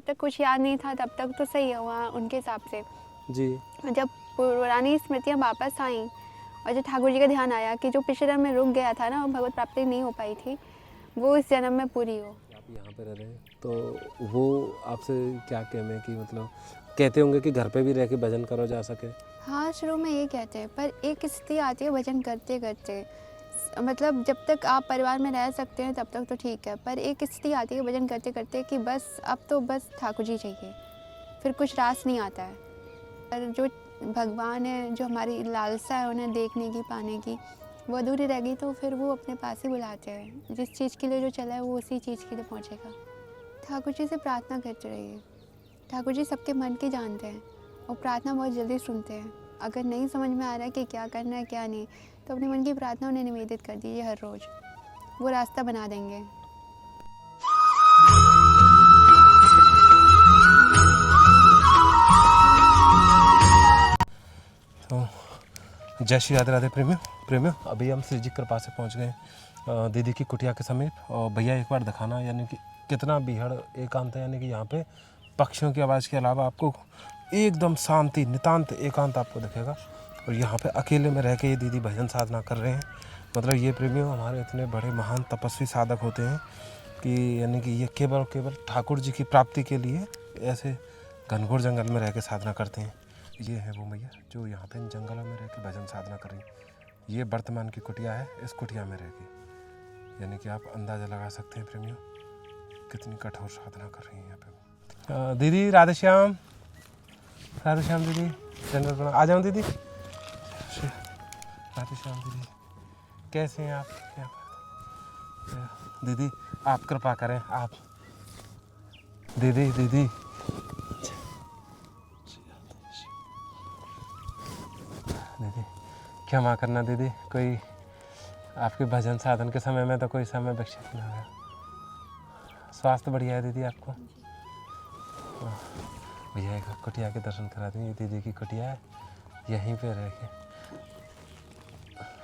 तक कुछ याद नहीं था तब तक तो सही है वहाँ उनके हिसाब से। जी। जब पुरानी स्मृतियाँ वापस आईं और जो ठाकुर जी का ध्यान आया कि जो पिछले जन्म में रुक गया था ना, भगवत प्राप्ति नहीं हो पाई थी, वो इस जन्म में पूरी हो। आप यहाँ पे रह रहे हैं तो वो आपसे क्या कहने कि मतलब कहते होंगे कि घर पे भी रह के भजन करो जा सके। हाँ, शुरू में ये कहते हैं, पर एक स्थिति आती है भजन करते करते, मतलब जब तक आप परिवार में रह सकते हैं तब तक तो ठीक है, पर एक स्थिति आती है भजन करते करते कि बस अब तो बस ठाकुर जी चाहिए, फिर कुछ रास नहीं आता है। पर जो भगवान है, जो हमारी लालसा है उन्हें देखने की, पाने की, वो अधूरी रह गई तो फिर वो अपने पास ही बुलाते हैं। जिस चीज़ के लिए जो चला है वो उसी चीज़ के लिए पहुँचेगा। ठाकुर जी से प्रार्थना करते रहिए। ठाकुर जी सबके मन की जानते हैं और प्रार्थना बहुत जल्दी सुनते हैं। अगर नहीं समझ में आ रहा है कि क्या करना है क्या नहीं, तो अपने मन की प्रार्थना उन्हें निवेदित कर दीजिए हर रोज़, वो रास्ता बना देंगे। तो जय श्री राधे राधे प्रेमियों अभी हम श्री जी कृपा से पहुँच गए दीदी की कुटिया के समीप। और भैया एक बार दिखाना यानी कि कितना बीहड़ एकांत है, यानी कि यहाँ पे पक्षियों की आवाज़ के अलावा आपको एकदम शांति नितांत एकांत आपको दिखेगा। और यहाँ पे अकेले में रह के ये दीदी भजन साधना कर रहे हैं। मतलब ये प्रेमियों हमारे इतने बड़े महान तपस्वी साधक होते हैं कि यानी कि ये केवल ठाकुर जी की प्राप्ति के लिए ऐसे घनघोर जंगल में रह के साधना करते हैं। ये है वो मैया जो यहाँ पे इन जंगलों में रह के भजन साधना कर रही हैं। ये वर्तमान की कुटिया है, इस कुटिया में रह के यानी कि आप अंदाज़ा लगा सकते हैं प्रेमियों कितनी कठोर साधना कर रही हैं यहाँ पे। दीदी राधे श्याम दीदी जनरल प्रणाम। आ जाऊँ दीदी। राधे श्याम दीदी कैसे हैं आप? दीदी आप कृपा करें, आप दीदी क्षमा करना दीदी, कोई आपके भजन साधन के समय में तो कोई समय विक्षेप ना हो। स्वास्थ्य बढ़िया है दीदी आपको? भैया एक कुटिया के दर्शन करा दें। ये दीदी की कुटिया है, यहीं पे रह के।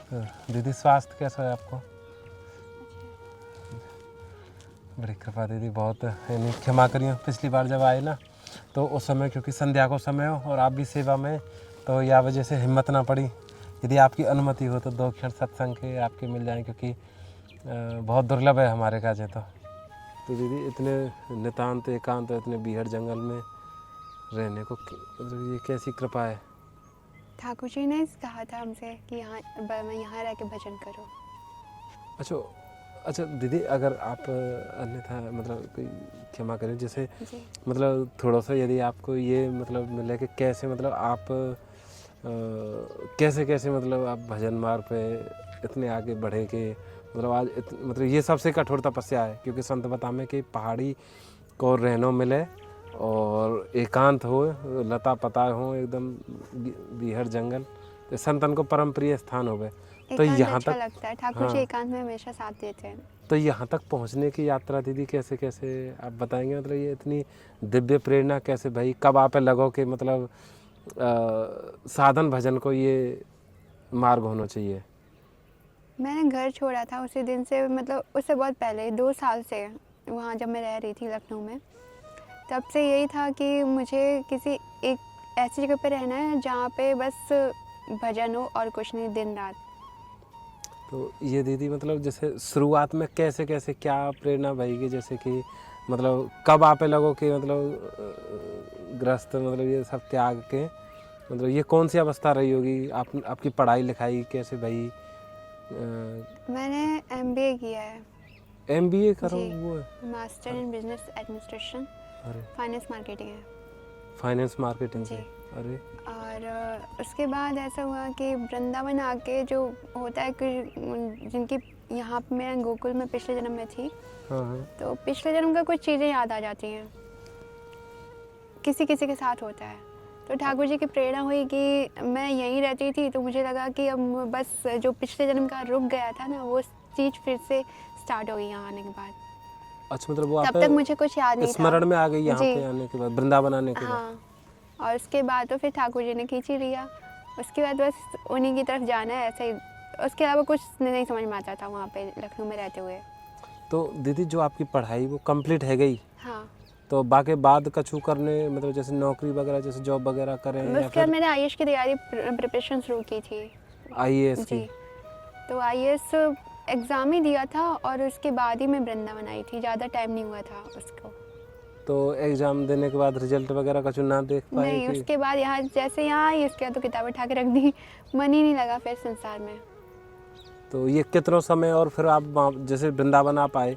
तो दीदी स्वास्थ्य कैसा है आपको? बड़ी कृपा दीदी, बहुत यानी क्षमा करिए। पिछली बार जब आए ना तो उस समय क्योंकि संध्या को समय हो और आप भी सेवा में, तो यह वजह से हिम्मत ना पड़ी। यदि आपकी अनुमति हो तो 2 क्षण सत्संग के आपके मिल जाएं, क्योंकि बहुत दुर्लभ है हमारे काजे तो दीदी इतने नितांत एकांत इतने बीहड़ जंगल में रहने को मतलब ये कैसी कृपा है? ठाकुर जी ने कहा था हमसे कि यहाँ रह के भजन करो। अच्छा दीदी, अगर आप अन्यथा मतलब कोई क्षमा करें, जैसे जी। मतलब थोड़ा सा यदि आपको ये मतलब मिले कि कैसे मतलब आप कैसे मतलब आप भजन मार्ग पे इतने आगे बढ़े कि मतलब आज मतलब ये सबसे कठोर तपस्या है, क्योंकि संत बतामे कि पहाड़ी को रहनो मिले और एकांत हो, लता पता हो, एकदम बीहड़ जंगल, तो संतन को परम प्रिय स्थान हो गए। तो यहाँ अच्छा तक लगता है, ठाकुर जी एकांत में हमेशा साथ देते हैं। तो यहाँ तक पहुँचने की यात्रा दीदी कैसे आप बताएंगे? मतलब ये इतनी दिव्य प्रेरणा कैसे भाई, कब आप लगो कि मतलब साधन भजन को ये मार्ग होना चाहिए? मैंने घर छोड़ा था उसी दिन से, मतलब उससे बहुत पहले 2 साल से वहाँ जब मैं रह रही थी लखनऊ में, तब से यही था कि मुझे किसी एक ऐसी जगह पे रहना है जहाँ पे बस भजन हो और कुछ नहीं, दिन रात। तो ये दीदी मतलब जैसे शुरुआत में कैसे क्या प्रेरणा भई, जैसे कि मतलब कब आप लगो कि मतलब ग्रस्त मतलब ये सब त्याग के, मतलब ये कौन सी अवस्था रही होगी? आपकी पढ़ाई लिखाई कैसे भाई? मैंने MBA किया है। MBA करो? वो master in business administration, finance marketing है। फाइनेंस मार्केटिंग जी। अरे। और उसके बाद ऐसा हुआ कि वृंदावन आके जो होता है कि जिनकी यहाँ पे मैं गोकुल में पिछले जन्म में थी, तो पिछले जन्म का कुछ चीज़ें याद आ जाती हैं, किसी के साथ होता है। तो ठाकुर जी की प्रेरणा हुई कि मैं यहीं रहती थी, तो मुझे लगा कि अब बस जो पिछले जन्म का रुक गया था ना, वो चीज़ फिर से स्टार्ट हो गई यहाँ आने के बाद। अच्छा, मतलब वो तब तक मुझे कुछ याद नहीं था, स्मरण में आ गई यहाँ पे आने के बाद, वृंदावन आने के बाद। हाँ, और उसके बाद तो फिर ठाकुर जी ने खींच ही लिया। उसके बाद बस उन्हीं की तरफ जाना है, ऐसे ही। उसके अलावा कुछ नहीं समझ में आता था वहाँ पे लखनऊ में रहते हुए। तो दीदी जो आपकी पढ़ाई वो कंप्लीट है गई? हाँ। तो बाकी बाद कछु करने मतलब जैसे नौकरी वगैरह जैसे जॉब वगैरह करें या उसके बाद फिर मैंने आईएएस की तैयारी प्रिपरेशन शुरू की थी। आईएएस जी, की? तो आईएएस एग्ज़ाम ही दिया था और उसके बाद ही मैं वृंदावन आई थी, ज़्यादा टाइम नहीं हुआ था उसको। तो एग्ज़ाम देने के बाद रिजल्ट वगैरह कछु ना देख पाए नहीं, कि? उसके बाद यहाँ जैसे यहाँ आई उसके बाद तो किताबें उठा के रख दी, मन ही नहीं लगा फिर संसार में। तो ये कितना समय और फिर आप वहाँ जैसे वृंदावन आप आए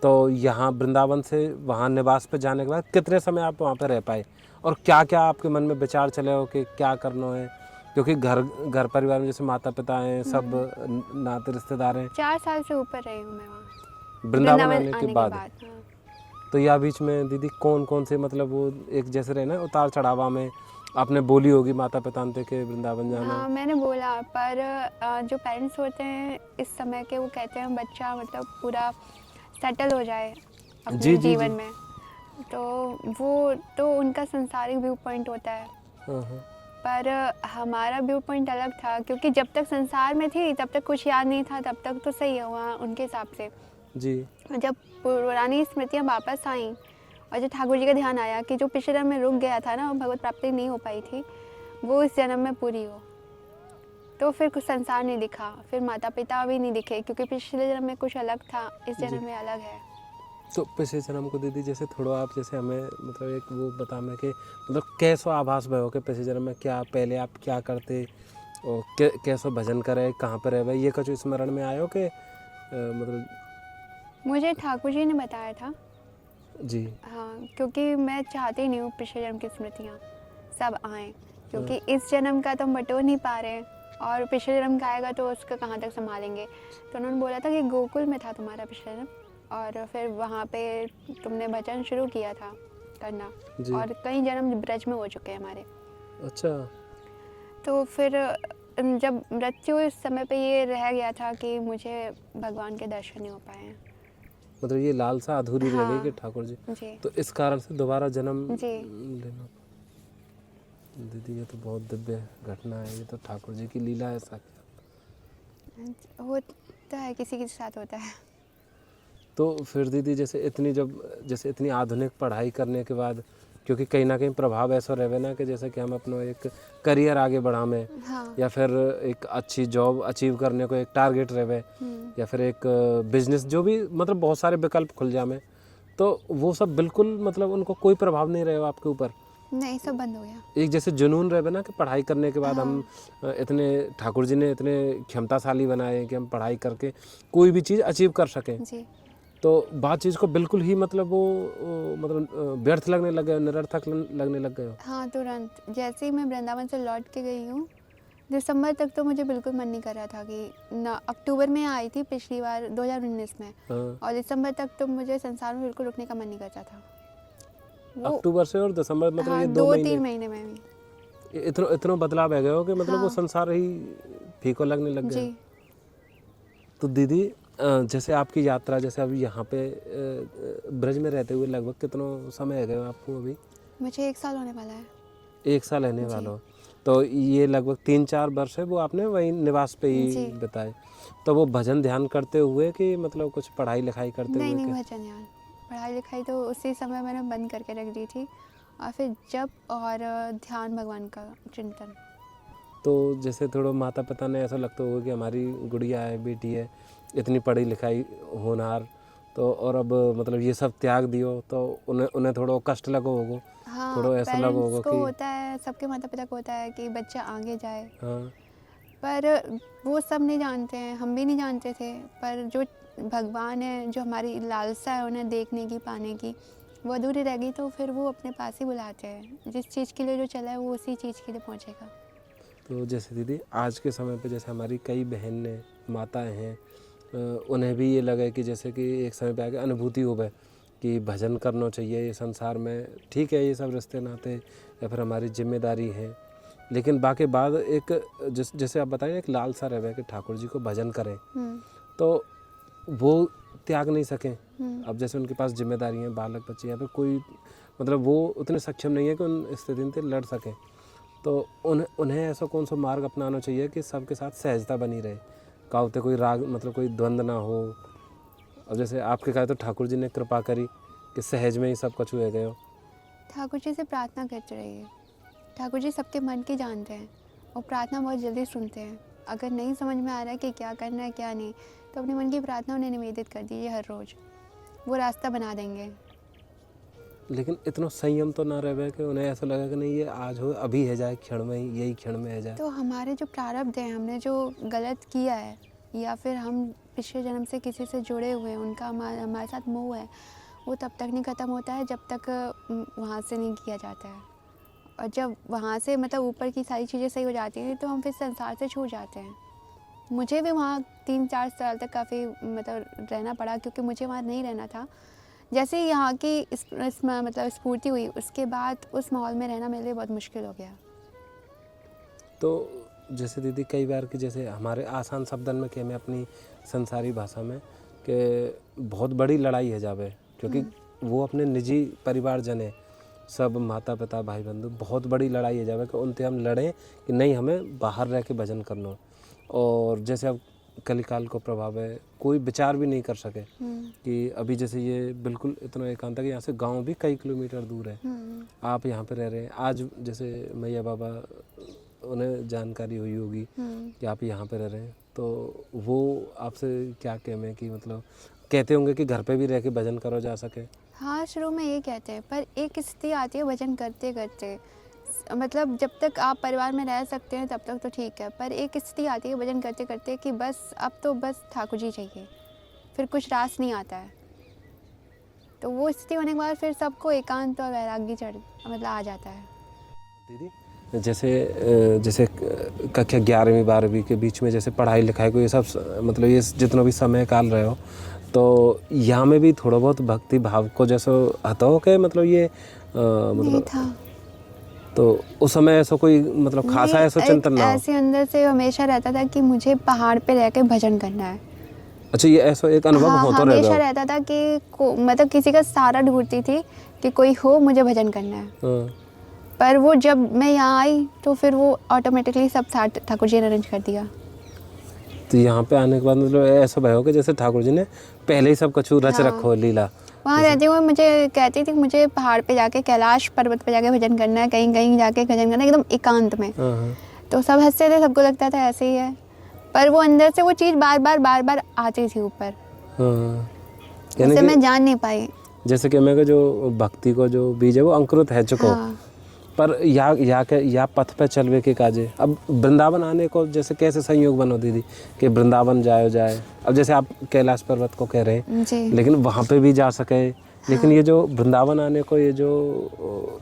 तो यहाँ वृंदावन से वहाँ निवास पे जाने के बाद कितने समय आप वहाँ पे रह पाए और क्या क्या आपके मन में विचार चले हो कि क्या करना है, क्योंकि घर परिवार में जैसे माता पिता हैं सब नाते रिश्तेदार हैं 4 साल से ऊपर रही हूँ मैं वहाँ, वृंदावन आने आने के बाद। हाँ। तो या बीच में दीदी कौन कौन से मतलब वो एक जैसे रहे ना उतार चढ़ावा में आपने बोली होगी माता पिता के वृंदावन जाना? हाँ, मैंने बोला पर जो पेरेंट्स होते हैं इस समय के वो कहते हैं बच्चा मतलब पूरा सेटल हो जाए अपने जी, जी, जीवन जी। में, तो वो तो उनका संसारिक व्यू पॉइंट होता है। हाँ हाँ। पर हमारा व्यू पॉइंट अलग था, क्योंकि जब तक संसार में थी तब तक कुछ याद नहीं था, तब तक तो सही है वहाँ उनके हिसाब से। जी। जब पुरानी स्मृतियाँ वापस आईं और जो ठाकुर जी का ध्यान आया कि जो पिछले जन्म में रुक गया था ना, भगवत प्राप्ति नहीं हो पाई थी, वो इस जन्म में पूरी हो, तो फिर कुछ संसार नहीं दिखा, फिर माता पिता भी नहीं दिखे, क्योंकि पिछले जन्म में कुछ अलग था, इस जी। जन्म में अलग है। तो पिछले जन्म को दीदी जैसे थोड़ा आप जैसे हमें मतलब एक वो बताना कि मतलब कैसो आभास भयो कि पिछले जन्म में क्या पहले आप क्या करते और कैसो भजन करे कहाँ पर रहे ये कुछ स्मरण में आयो कि मतलब? मुझे ठाकुर जी ने बताया था। जी। हाँ, क्योंकि मैं चाहती नहीं हूँ पिछले जन्म की स्मृतियाँ सब आएँ, क्योंकि इस जन्म का तो हम बटोर नहीं पा रहे हैं और पिछले जन्म का आएगा तो उसका कहाँ तक संभालेंगे। तो उन्होंने बोला था कि गोकुल में था तुम्हारा पिछले जन्म और फिर वहाँ पे तुमने भजन शुरू किया था करना जी। और कई जन्म ब्रज में हो चुके हैं हमारे। अच्छा। तो फिर जब मृत्यु इस समय पे ये रह गया था कि मुझे भगवान के दर्शन नहीं हो पाए हैं। मतलब ये लालसा अधूरी रह गई कि हाँ, ठाकुर जी, जी तो इस कारण से दोबारा जन्म जी। लेना। दीदी ये तो बहुत दिव्य घटना है, ये तो ठाकुर जी की लीला है साक्षात। होता है, किसी के साथ होता है। तो फिर दीदी जैसे इतनी आधुनिक पढ़ाई करने के बाद, क्योंकि कहीं ना कहीं प्रभाव ऐसा रहे ना कि जैसे कि हम अपना एक करियर आगे बढ़ावें हाँ। या फिर एक अच्छी जॉब अचीव करने को एक टारगेट रहे या फिर एक बिजनेस जो भी मतलब बहुत सारे विकल्प खुल जाए, तो वो सब बिल्कुल मतलब उनको कोई प्रभाव नहीं रहे आपके ऊपर? नहीं, सब बंद हो गया। एक जैसे जुनून रहे ना कि पढ़ाई करने के बाद हम इतने ठाकुर जी ने इतने क्षमताशाली बनाए कि हम पढ़ाई करके कोई भी चीज़ अचीव कर सकें, जी। तो बात चीज़ को बिल्कुल ही मतलब वो मतलब व्यर्थ लगने लग गए, निरर्थक लगने लग गए हो? हाँ, तुरंत जैसे ही मैं वृंदावन से लौट के गई हूँ, दिसंबर तक तो मुझे बिल्कुल मन नहीं कर रहा था कि ना, अक्टूबर में आई थी पिछली बार 2019 में हाँ। और दिसंबर तक तो मुझे संसार में बिल्कुल रुकने का मन नहीं करता था। वो अक्टूबर से और दिसंबर मतलब हाँ, ये 2 2-3 महीने महीने में भी। इतना बदलाव आ गया हो कि मतलब वो हाँ। संसार ही फीका लगने लग गया। जी। तो दीदी जैसे आपकी यात्रा जैसे अभी यहाँ पे ब्रज में रहते हुए लगभग कितना समय है गया आपको अभी? मुझे 1 साल होने वाला है। 1 साल रहने वाला हो, तो ये लगभग 3-4 वर्ष है वो आपने वहीं निवास पे जी। ही बिताए। तो वो भजन ध्यान करते हुए कि मतलब कुछ पढ़ाई लिखाई करते नहीं, हुए नहीं कि? भजन यार, पढ़ाई लिखाई तो उसी समय मैंने बंद करके रख दी थी और फिर जप और ध्यान, भगवान का चिंतन। तो जैसे थोड़ा माता पिता ने ऐसा लगता होगा कि हमारी गुड़िया है, बेटी है, इतनी पढ़ी लिखाई होनहार, तो और अब मतलब ये सब त्याग दियो, तो उन्हें थोड़ा कष्ट लगो होगा, हाँ, थोड़ा ऐसा लगो पेरेंट्स होगा को कि? होता है, सबके माता पिता को होता है कि बच्चा आगे जाए, हाँ। पर वो सब नहीं जानते हैं, हम भी नहीं जानते थे, पर जो भगवान है, जो हमारी लालसा है उन्हें देखने की, पाने की, वो अधूरी रह गई, तो फिर वो अपने पास ही बुलाते हैं। जिस चीज़ के लिए जो चला है वो उसी चीज़ के लिए पहुँचेगा। तो जैसे दीदी आज के समय पे जैसे हमारी कई बहनें माताएं हैं, उन्हें भी ये लगे कि जैसे कि एक समय पे आके अनुभूति हो गए कि भजन करना चाहिए ये संसार में, ठीक है ये सब रिश्ते नाते या फिर हमारी जिम्मेदारी है, लेकिन बाकी बाद एक जैसे आप बताएं एक लालसा रहे कि ठाकुर जी को भजन करें, तो वो त्याग नहीं सकें। अब जैसे उनके पास जिम्मेदारी हैं, बालक बच्चे या फिर कोई मतलब वो उतने सक्षम नहीं है कि उन स्थिति से लड़ सकें, तो उन्हें ऐसा कौन सा मार्ग अपनाना चाहिए कि सबके साथ सहजता बनी रहे, का कोई राग मतलब कोई द्वंद्व ना हो। अब जैसे आपके कहा तो ठाकुर जी ने कृपा करी कि सहज में ही सब कुछ हुए गए हो? ठाकुर जी से प्रार्थना करते रहिए। ठाकुर जी सबके मन की जानते हैं और प्रार्थना बहुत जल्दी सुनते हैं। अगर नहीं समझ में आ रहा है कि क्या करना है क्या नहीं, तो अपने मन की प्रार्थना उन्हें निवेदित कर दीजिए हर रोज़, वो रास्ता बना देंगे। लेकिन इतना संयम तो ना रहे कि उन्हें ऐसा लगा कि नहीं ये आज हो अभी है जाए, क्षण में ही, यही क्षण में है जाए। तो हमारे जो प्रारब्ध हैं, हमने जो गलत किया है या फिर हम पिछले जन्म से किसी से जुड़े हुए हैं, उनका हमारे साथ मोह है, वो तब तक नहीं ख़त्म होता है जब तक वहाँ से नहीं किया जाता है। और जब वहाँ से मतलब ऊपर की सारी चीज़ें सही हो जाती हैं तो हम फिर संसार से छूट जाते हैं। मुझे भी वहाँ 3-4 साल तक काफ़ी मतलब रहना पड़ा, क्योंकि मुझे वहाँ नहीं रहना था। जैसे ही यहाँ की मतलब स्फूर्ति हुई, उसके बाद उस माहौल में रहना मेरे लिए बहुत मुश्किल हो गया। तो जैसे दीदी कई बार कि जैसे हमारे आसान शब्दन में कि हमें अपनी संसारी भाषा में कि बहुत बड़ी लड़ाई है जावे, क्योंकि वो अपने निजी परिवार जने सब माता पिता भाई बंधु बहुत बड़ी लड़ाई है जावे कि उनसे हम लड़ें कि नहीं हमें बाहर रह के भजन करना। और जैसे अब कलिकाल को प्रभाव है, कोई विचार भी नहीं कर सके कि अभी जैसे ये बिल्कुल इतना एकांत है कि यहाँ से गांव भी कई किलोमीटर दूर है, आप यहाँ पे रह रहे हैं। आज जैसे मैया बाबा उन्हें जानकारी हुई होगी कि आप यहाँ पे रह रहे हैं, तो वो आपसे क्या कहमें कि मतलब कहते होंगे कि घर पे भी रह के भजन करो जा सके? हाँ, शुरू में ये कहते हैं, पर एक स्थिति आती है भजन करते करते, मतलब जब तक आप परिवार में रह सकते हैं तब तक तो ठीक है, पर एक स्थिति आती है भजन करते करते कि बस अब तो बस ठाकुर जी चाहिए, फिर कुछ रास नहीं आता है। तो वो स्थिति होने के बाद फिर सबको एकांत और वैराग्य मतलब आ जाता है। दीदी जैसे कक्षा 11वीं 12वीं के बीच में जैसे पढ़ाई लिखाई को ये सब मतलब ये जितना भी समय काल रहे हो, तो यहाँ में भी थोड़ा बहुत भक्ति भाव को जैसे आता हो कि मतलब ये मतलब नहीं था। तो उस समय ऐसा कोई मतलब खासा ऐसा चिंतन ना हो? ऐसे अंदर से हमेशा रहता था कि मुझे पहाड़ पे रह के भजन करना है। अच्छा, ये ऐसा एक अनुभव हाँ, होता हमेशा रहता था कि मतलब किसी का सहारा ढूंढती थी कि कोई हो, मुझे भजन करना है। पर वो जब मैं यहाँ आई तो फिर वो ऑटोमेटिकली सब ठाकुर जी ने अरेंज कर दिया। तो यहाँ पे आने के बाद मतलब ऐसा भयो कि जैसे ठाकुर जी ने पहले ही सब कुछ रच रखो लीला। वहाँ रहते हुए मुझे कहती थी मुझे पहाड़ पे जाके कैलाश पर्वत पे जाके भजन करना है, कहीं कहीं जाके भजन करना है एकदम एकांत में। तो सब हंसते थे, सबको लगता था ऐसे ही है, पर वो अंदर से वो चीज़ बार बार आती थी ऊपर, जिसे मैं जान नहीं पाई। जैसे कि मैं जो भक्ति को जो बीज है वो अंकुरित है चुको, पर या पथ पे चलवे के काजे। अब वृंदावन आने को जैसे कैसे संयोग बनो दीदी कि वृंदावन जाए? अब जैसे आप कैलाश पर्वत को कह रहे हैं, लेकिन वहाँ पे भी जा सके, लेकिन ये जो वृंदावन आने को ये जो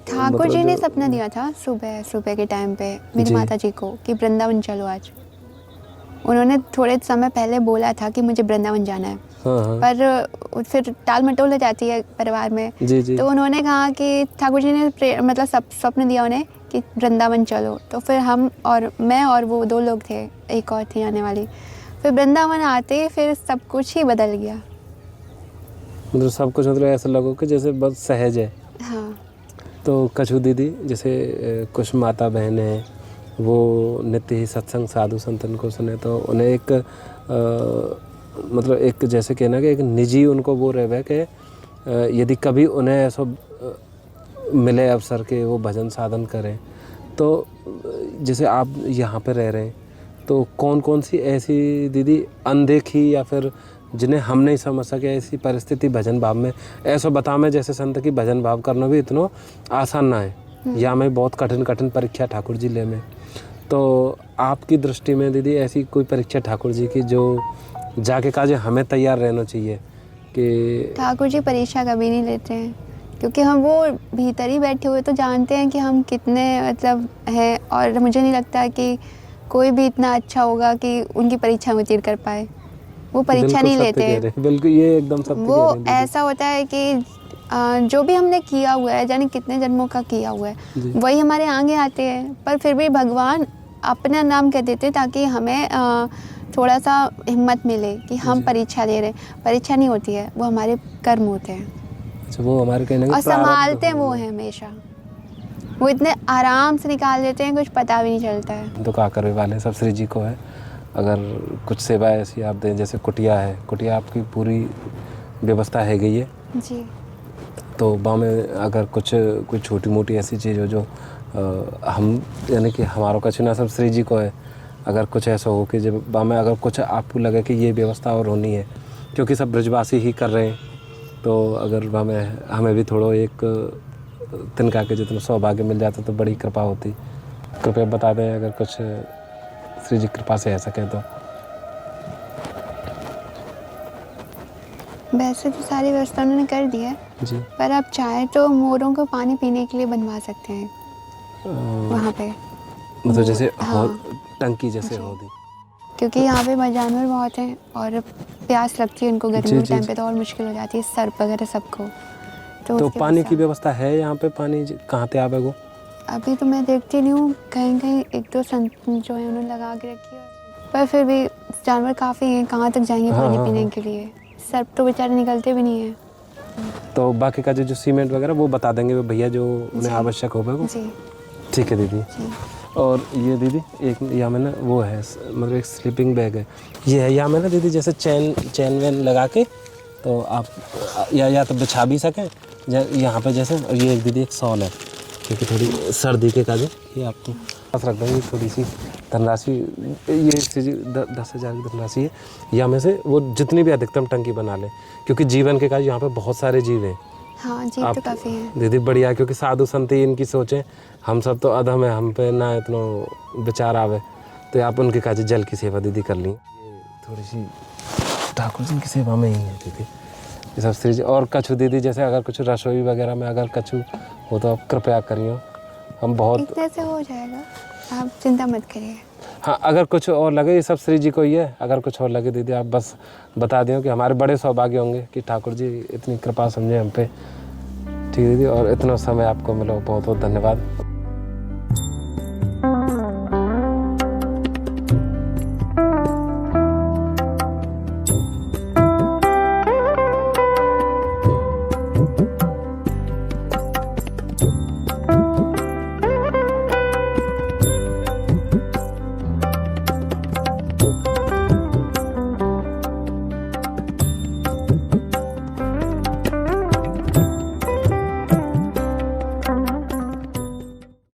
ठाकुर जी ने सपना दिया था सुबह के टाइम पे मेरी माता जी को कि वृंदावन चलो आज। उन्होंने थोड़े समय पहले बोला था कि मुझे वृंदावन जाना है। पर फिर टाल मटोल हो जाती है परिवार में। तो उन्होंने कहा कि ठाकुर जी ने मतलब स्वप्न दिया उन्हें कि वृंदावन चलो। तो फिर हम और मैं और वो 2 लोग थे, एक और थी आने वाली। फिर वृंदावन आते फिर सब कुछ ही बदल गया। मतलब सब कुछ मतलब ऐसा लगो कि जैसे बस सहज है। हाँ। तो कछु दीदी जैसे कुछ माता बहनें हैं वो नित्य ही सत्संग साधु संतन को सुने, तो उन्हें एक मतलब एक जैसे कहना कि एक निजी उनको वो रहे कि यदि कभी उन्हें ऐसा मिले अवसर के वो भजन साधन करें, तो जैसे आप यहाँ पे रह रहे हैं तो कौन कौन सी ऐसी दीदी अनदेखी या फिर जिन्हें हम नहीं समझ सके ऐसी परिस्थिति भजन भाव में ऐसा बता में जैसे संत की भजन भाव करना भी इतना आसान ना है, या में बहुत कठिन परीक्षा ठाकुर जी ले में। तो आपकी दृष्टि में दीदी ऐसी कोई परीक्षा ठाकुर जी की जो जाके काजे हमें तैयार रहना चाहिए कि? ठाकुर जी परीक्षा कभी नहीं लेते हैं, क्योंकि हम वो भीतर ही बैठे हुए तो जानते हैं कि हम कितने मतलब हैं, और मुझे नहीं लगता कि कोई भी इतना अच्छा होगा कि उनकी परीक्षा में उत्तीर्ण कर पाए। वो परीक्षा नहीं लेते। बिल्कुल, ये एकदम सत्य वो कह रहे हैं। ऐसा होता है कि जो भी हमने किया हुआ है, यानी कितने जन्मों का किया हुआ है, वही हमारे आगे आते हैं। पर फिर भी भगवान अपना नाम कह देते ताकि हमें थोड़ा सा हिम्मत मिले कि हम परीक्षा ले रहे हैं। परीक्षा नहीं होती है, वो हमारे कर्म होते हैं। अच्छा, वो हमारे कहने और संभालते वो हैं हमेशा, वो इतने आराम से निकाल देते हैं, कुछ पता भी नहीं चलता है। तो क्या करने वाले सब श्री जी को है। अगर कुछ सेवा ऐसी आप दें, जैसे कुटिया है, कुटिया आपकी पूरी व्यवस्था है गई है जी। तो बा में अगर कुछ कोई छोटी मोटी ऐसी चीज़ हो जो हम यानी कि हमारा का चुना सब श्री जी को है, अगर कुछ ऐसा हो कि जब बा में अगर कुछ आपको लगे कि ये व्यवस्था और होनी है, क्योंकि सब ब्रजवासी ही कर रहे हैं, तो अगर बा में हमें भी थोड़ा एक तिनका के जितना सौभाग्य मिल जाता तो बड़ी कृपा होती। कृपया बता दें अगर कुछ श्री जी कृपा से ऐसा कह तो। वैसे तो सारी व्यवस्था उन्होंने कर दी है, जी पर आप चाहें तो मोरों को पानी पीने के लिए बनवा सकते हैं वहाँ पे। मतलब जैसे हाँ। टंकी जैसे जी। होती। क्योंकि यहाँ पे जानवर बहुत हैं और प्यास लगती है उनको जी, गर्मी के जी, टाइम जी। पे तो और मुश्किल हो जाती है सर्प वगैरह सबको। तो उसकी पानी वजह की से व्यवस्था है यहाँ पे? पानी कहाँ से आवेगो? अभी तो मैं देखती नहीं हूँ, कहीं कहीं एक दो संत जो है उन्होंने लगा के रखी है, पर फिर भी जानवर काफ़ी हैं, कहाँ तक जाएंगे हाँ, पानी हाँ, पीने हाँ। के लिए। सर्प तो बेचारे निकलते भी नहीं हैं। तो बाकी का जो सीमेंट वगैरह वो बता देंगे वो भैया जो उन्हें जी। आवश्यक होगा वो। जी ठीक है दीदी। जी। और ये दीदी एक यहाँ में ना वो है मतलब एक स्लीपिंग बैग है, ये है यहाँ में ना दीदी जैसे चैन वैन लगा के तो आप या तो बिछा भी सकें यहाँ पे जैसे। और ये एक दीदी एक शॉल है क्योंकि थोड़ी सर्दी के काजे ये आपको पास रख देंगे। थोड़ी सी धनराशि ये 10,000 की धनराशि है, यहाँ में से वो जितनी भी अधिकतम टंकी बना लें क्योंकि जीवन के काज यहाँ पे बहुत सारे जीव हैं। हाँ जी आप तो काफ़ी हैं। दीदी बढ़िया, क्योंकि साधु संत ही इनकी सोचें, हम सब तो अधम है, हम पे ना इतना विचार आवे, तो आप उनके काज जल की सेवा दीदी कर ली। ये थोड़ी सी ठाकुर जी की सेवा में ही है दीदी ये सब श्री जी। और कछु दीदी जैसे अगर कुछ रसोई वगैरह में अगर कछु हो तो आप कृपया करिए, हम बहुत इतने से हो जाएगा, आप चिंता मत करिए। हाँ अगर कुछ और लगे ये सब श्री जी को ही है, अगर कुछ और लगे दीदी आप बस बता दें कि हमारे बड़े सौभाग्य होंगे कि ठाकुर जी इतनी कृपा समझे हम पे। ठीक है दीदी, और इतना समय आपको मिला बहुत बहुत धन्यवाद।